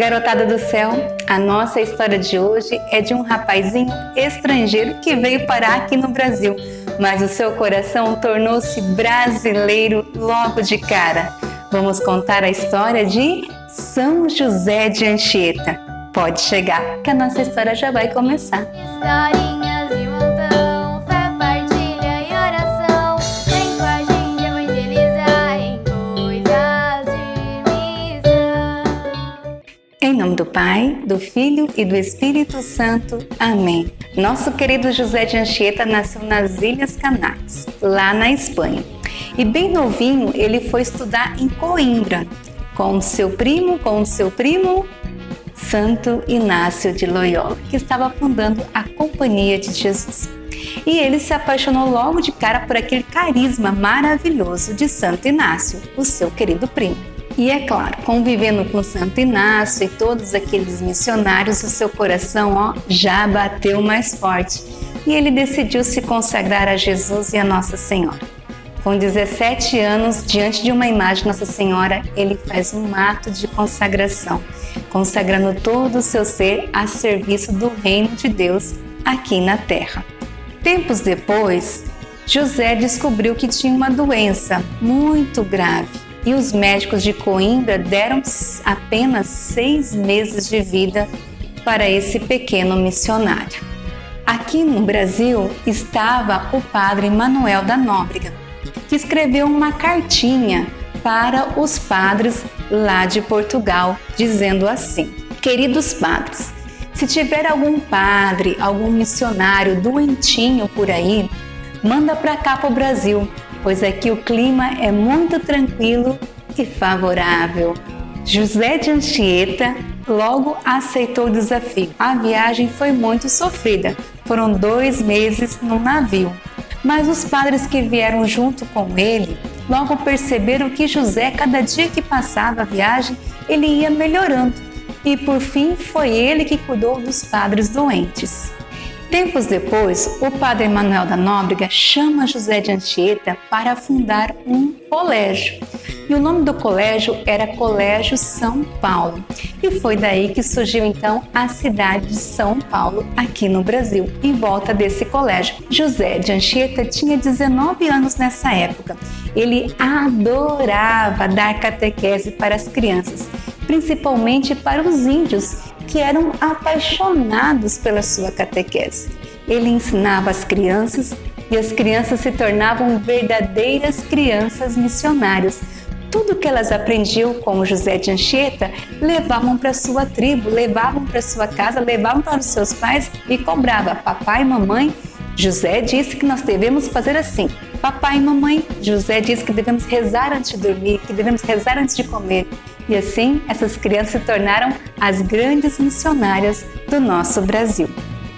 garotada do céu, a nossa história de hoje é de um rapazinho estrangeiro que veio parar aqui no Brasil, mas o seu coração tornou-se brasileiro logo de cara. Vamos contar a história de São José de Anchieta. Pode chegar, que a nossa história já vai começar. Historinhas de montão, fé, partilha e oração. Vem com a gente evangelizar em coisas de missão. Em nome do Pai, do Filho e do Espírito Santo. Amém. Nosso querido José de Anchieta nasceu nas Ilhas Canárias, lá na Espanha. E bem novinho, ele foi estudar em Coimbra, com o seu primo Santo Inácio de Loyola, que estava fundando a Companhia de Jesus. E ele se apaixonou logo de cara por aquele carisma maravilhoso de Santo Inácio, o seu querido primo. E é claro, convivendo com Santo Inácio e todos aqueles missionários, o seu coração já bateu mais forte. E ele decidiu se consagrar a Jesus e a Nossa Senhora. Com 17 anos, diante de uma imagem de Nossa Senhora, ele faz um ato de consagração, consagrando todo o seu ser a serviço do reino de Deus aqui na terra. Tempos depois, José descobriu que tinha uma doença muito grave e os médicos de Coimbra deram apenas 6 meses de vida para esse pequeno missionário. Aqui no Brasil estava o padre Manuel da Nóbrega, que escreveu uma cartinha para os padres lá de Portugal, dizendo assim: queridos padres, se tiver algum padre, algum missionário doentinho por aí, manda para cá para o Brasil, pois aqui o clima é muito tranquilo e favorável. José de Anchieta logo aceitou o desafio. A viagem foi muito sofrida, foram 2 meses no navio. Mas os padres que vieram junto com ele logo perceberam que José, cada dia que passava a viagem, ele ia melhorando. E por fim foi ele que cuidou dos padres doentes. Tempos depois, o padre Manuel da Nóbrega chama José de Anchieta para fundar um colégio. E o nome do colégio era Colégio São Paulo. E foi daí que surgiu então a cidade de São Paulo, aqui no Brasil, em volta desse colégio. José de Anchieta tinha 19 anos nessa época. Ele adorava dar catequese para as crianças, principalmente para os índios, que eram apaixonados pela sua catequese. Ele ensinava as crianças e as crianças se tornavam verdadeiras crianças missionárias. Tudo que elas aprendiam com José de Anchieta, levavam para sua tribo, levavam para sua casa, levavam para os seus pais e cobrava: papai e mamãe, José disse que nós devemos fazer assim. Papai e mamãe, José disse que devemos rezar antes de dormir, que devemos rezar antes de comer. E assim, essas crianças se tornaram as grandes missionárias do nosso Brasil.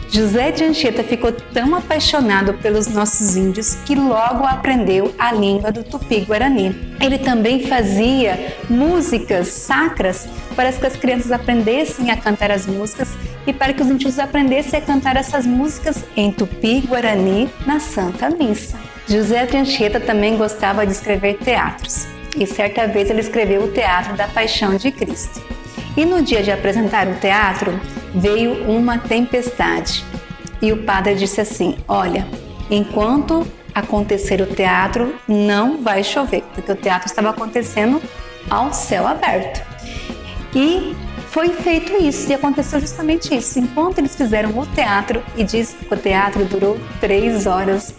José de Anchieta ficou tão apaixonado pelos nossos índios que logo aprendeu a língua do Tupi-Guarani. Ele também fazia músicas sacras para que as crianças aprendessem a cantar as músicas e para que os índios aprendessem a cantar essas músicas em Tupi-Guarani na Santa Missa. José de Anchieta também gostava de escrever teatros. E certa vez ele escreveu o Teatro da Paixão de Cristo. E no dia de apresentar o teatro, veio uma tempestade. E o padre disse assim: olha, enquanto acontecer o teatro, não vai chover, porque o teatro estava acontecendo ao céu aberto. E foi feito isso, e aconteceu justamente isso. Enquanto eles fizeram o teatro, e diz que o teatro durou 3 horas,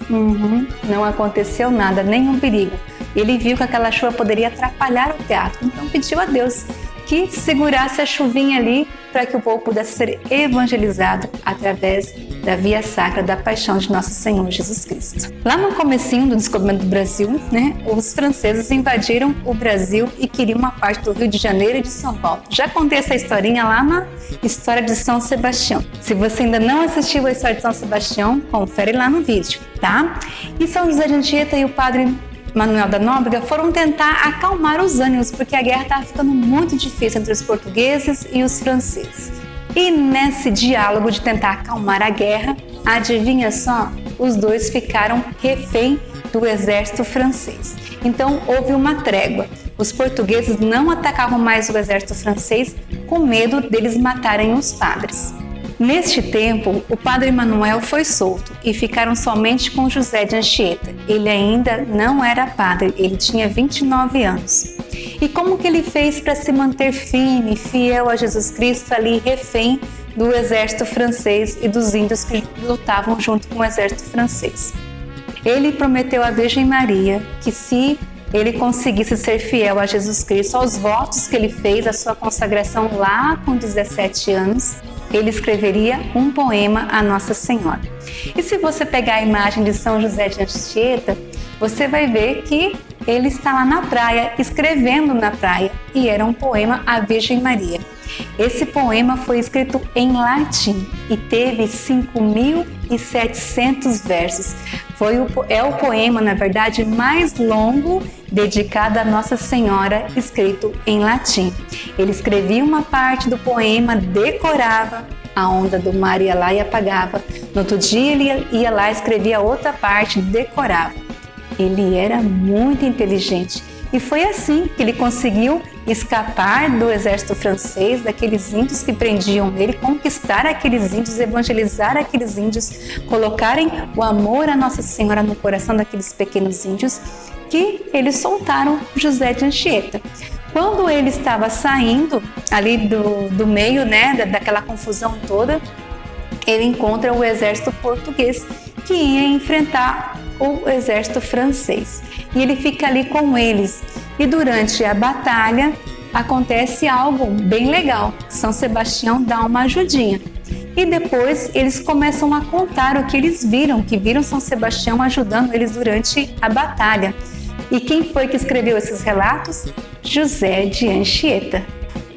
não aconteceu nada, nenhum perigo. Ele viu que aquela chuva poderia atrapalhar o teatro, então pediu a Deus que segurasse a chuvinha ali para que o povo pudesse ser evangelizado através da via sacra da paixão de Nosso Senhor Jesus Cristo. Lá no comecinho do descobrimento do Brasil, os franceses invadiram o Brasil e queriam uma parte do Rio de Janeiro e de São Paulo. Já contei essa historinha lá na História de São Sebastião. Se você ainda não assistiu a História de São Sebastião, confere lá no vídeo, tá? E São José de Anchieta e o padre Manuel da Nóbrega foram tentar acalmar os ânimos, porque a guerra estava ficando muito difícil entre os portugueses e os franceses. E nesse diálogo de tentar acalmar a guerra, adivinha só, os dois ficaram refém do exército francês. Então houve uma trégua. os portugueses não atacavam mais o exército francês com medo deles matarem os padres. Neste tempo, o padre Manuel foi solto e ficaram somente com José de Anchieta. Ele ainda não era padre, ele tinha 29 anos. E como que ele fez para se manter firme, fiel a Jesus Cristo, ali refém do exército francês e dos índios que lutavam junto com o exército francês? Ele prometeu à Virgem Maria que se ele conseguisse ser fiel a Jesus Cristo, aos votos que ele fez, a sua consagração lá com 17 anos, ele escreveria um poema a Nossa Senhora. E se você pegar a imagem de São José de Anchieta, você vai ver que ele está lá na praia, escrevendo na praia, e era um poema à Virgem Maria. Esse poema foi escrito em latim e teve 5.700 versos. É o poema, na verdade, mais longo dedicado a Nossa Senhora, escrito em latim. Ele escrevia uma parte do poema, decorava, a onda do mar ia lá e apagava. No outro dia ele ia lá e escrevia outra parte, decorava. Ele era muito inteligente e foi assim que ele conseguiu escapar do exército francês, daqueles índios que prendiam ele, conquistar aqueles índios, evangelizar aqueles índios, colocarem o amor a Nossa Senhora no coração daqueles pequenos índios, que eles soltaram José de Anchieta. Quando ele estava saindo ali do meio, daquela confusão toda, ele encontra o exército português que ia enfrentar o exército francês. E ele fica ali com eles. E durante a batalha acontece algo bem legal. São Sebastião dá uma ajudinha. E depois eles começam a contar o que eles viram, que viram São Sebastião ajudando eles durante a batalha. E quem foi que escreveu esses relatos? José de Anchieta.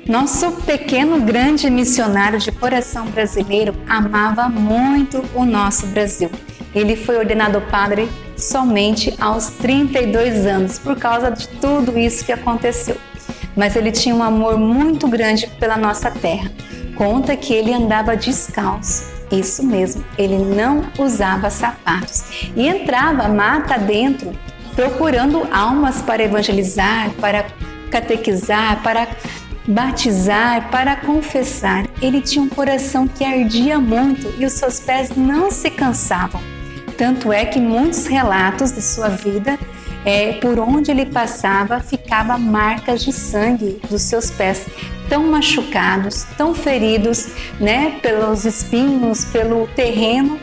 Nosso pequeno grande missionário de coração brasileiro amava muito o nosso Brasil. Ele foi ordenado padre somente aos 32 anos, por causa de tudo isso que aconteceu. Mas ele tinha um amor muito grande pela nossa terra. Conta que ele andava descalço. Isso mesmo, ele não usava sapatos. E entrava mata dentro, procurando almas para evangelizar, para catequizar, para batizar, para confessar. Ele tinha um coração que ardia muito e os seus pés não se cansavam. Tanto é que muitos relatos de sua vida, por onde ele passava, ficava marcas de sangue dos seus pés, tão machucados, tão feridos, pelos espinhos, pelo terreno,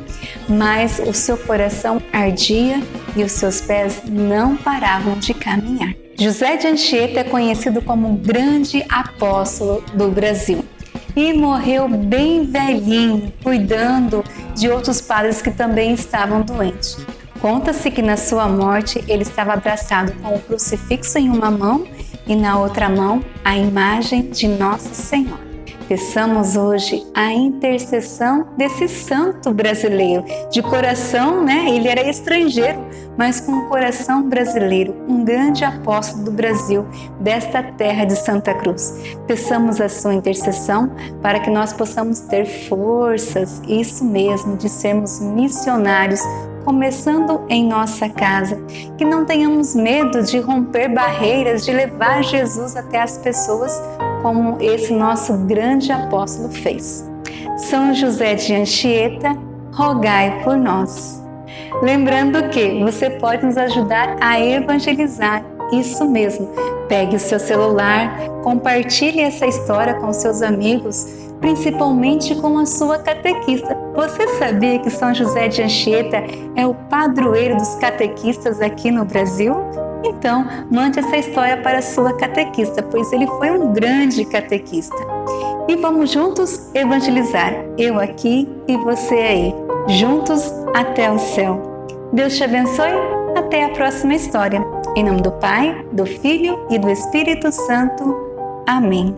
mas o seu coração ardia e os seus pés não paravam de caminhar. José de Anchieta é conhecido como um grande apóstolo do Brasil e morreu bem velhinho, cuidando de outros padres que também estavam doentes. Conta-se que na sua morte ele estava abraçado com o crucifixo em uma mão e na outra mão a imagem de Nossa Senhora. Peçamos hoje a intercessão desse santo brasileiro, de coração, ele era estrangeiro, mas com o coração brasileiro, um grande apóstolo do Brasil, desta terra de Santa Cruz. Peçamos a sua intercessão para que nós possamos ter forças, isso mesmo, de sermos missionários, começando em nossa casa, que não tenhamos medo de romper barreiras, de levar Jesus até as pessoas, como esse nosso grande apóstolo fez. São José de Anchieta, rogai por nós. Lembrando que você pode nos ajudar a evangelizar, isso mesmo. Pegue o seu celular, compartilhe essa história com seus amigos, principalmente com a sua catequista. Você sabia que São José de Anchieta é o padroeiro dos catequistas aqui no Brasil? Então, mande essa história para a sua catequista, pois ele foi um grande catequista. E vamos juntos evangelizar, eu aqui e você aí, juntos até o céu. Deus te abençoe, até a próxima história. Em nome do Pai, do Filho e do Espírito Santo. Amém.